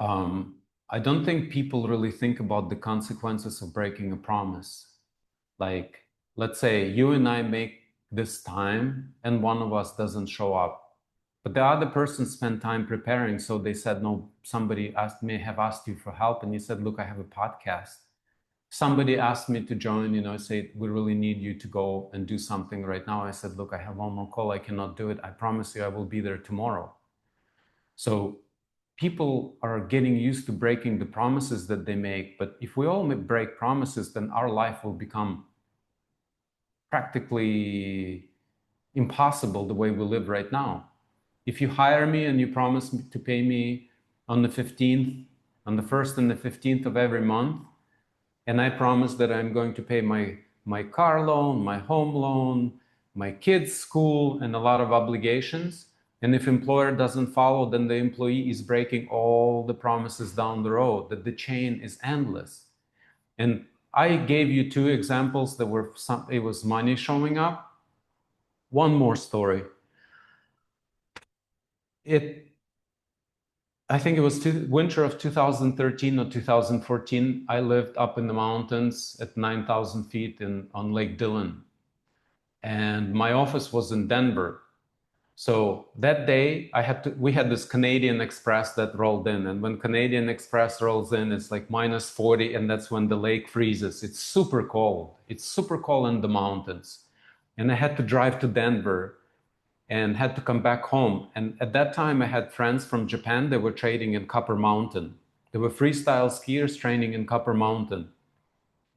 Um, I don't think people really think about the consequences of breaking a promise. Like, let's say you and I make this time and one of us doesn't show up, but the other person spent time preparing. So they said, no, somebody may have asked you for help. And you said, look, I have a podcast. Somebody asked me to join, say, we really need you to go and do something right now. I said, look, I have one more call. I cannot do it. I promise you I will be there tomorrow. So people are getting used to breaking the promises that they make. But if we all break promises, then our life will become practically impossible the way we live right now. If you hire me and you promise to pay me on the 15th, on the 1st and the 15th of every month, and I promise that I'm going to pay my car loan, my home loan, my kids' school, and a lot of obligations. And if employer doesn't follow, then the employee is breaking all the promises down the road, that the chain is endless. And I gave you two examples that it was money showing up. One more story. I think it was winter of 2013 or 2014. I lived up in the mountains at 9,000 feet on Lake Dillon. And my office was in Denver. So that day we had this Canadian Express that rolled in. And when Canadian Express rolls in, it's like minus 40, and that's when the lake freezes. It's super cold. It's super cold in the mountains. And I had to drive to Denver and had to come back home. And at that time, I had friends from Japan that were training in Copper Mountain. They were freestyle skiers training in Copper Mountain.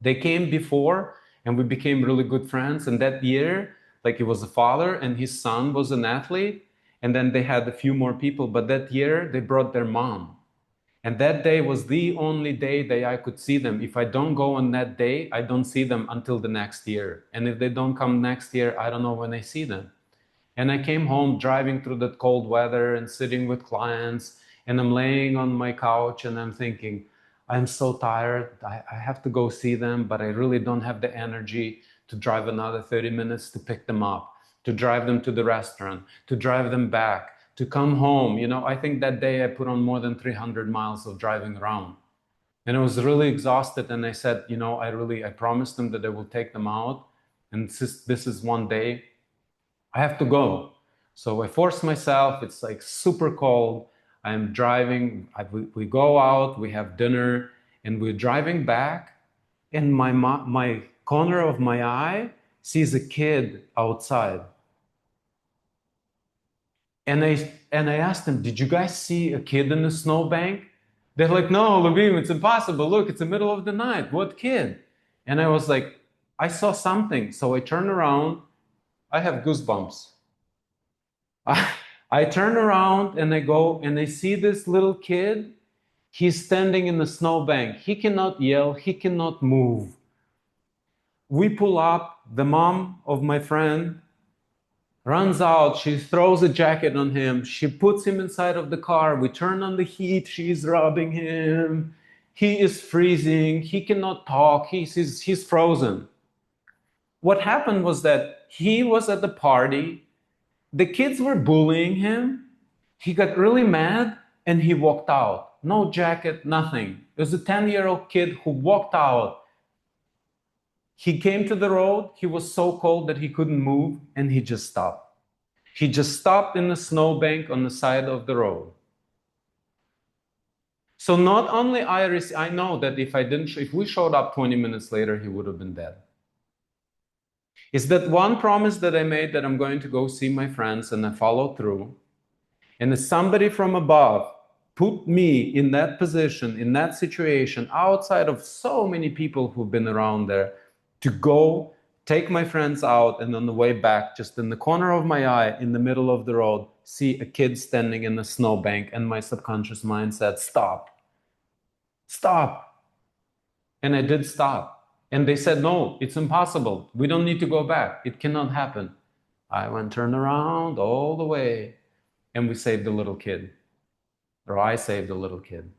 They came before, and we became really good friends. And that year, like, it was a father and his son was an athlete. And then they had a few more people. But that year, they brought their mom. And that day was the only day that I could see them. If I don't go on that day, I don't see them until the next year. And if they don't come next year, I don't know when I see them. And I came home driving through that cold weather and sitting with clients, and I'm laying on my couch and I'm thinking, I'm so tired. I have to go see them, but I really don't have the energy to drive another 30 minutes to pick them up, to drive them to the restaurant, to drive them back, to come home. I think that day I put on more than 300 miles of driving around. And I was really exhausted. And I said, I promised them that I will take them out. And this is one day I have to go. So I force myself. It's like super cold. I'm driving. We go out, we have dinner, and we're driving back. And my corner of my eye sees a kid outside. And I asked them, did you guys see a kid in the snowbank? They're like, no, Lyubim, it's impossible. Look, it's the middle of the night. What kid? And I was like, I saw something. So I turn around. I have goosebumps. I turn around and I go and I see this little kid. He's standing in the snowbank. He cannot yell. He cannot move. We pull up. The mom of my friend runs out. She throws a jacket on him. She puts him inside of the car. We turn on the heat. She's rubbing him. He is freezing. He cannot talk. He's frozen. What happened was that he was at the party. The kids were bullying him. He got really mad and he walked out. No jacket, nothing. It was a 10-year-old kid who walked out. He came to the road. He was so cold that he couldn't move, and he just stopped. He just stopped in the snowbank on the side of the road. So not only I know that if we showed up 20 minutes later, he would have been dead. It's that one promise that I made, that I'm going to go see my friends, and I followed through. And somebody from above put me in that position, in that situation, outside of so many people who've been around there, to go take my friends out, and on the way back, just in the corner of my eye, in the middle of the road, see a kid standing in a snowbank, and my subconscious mind said, stop, stop. And I did stop. And they said, no, it's impossible. We don't need to go back. It cannot happen. I went turn around all the way, and we saved the little kid. Or I saved the little kid.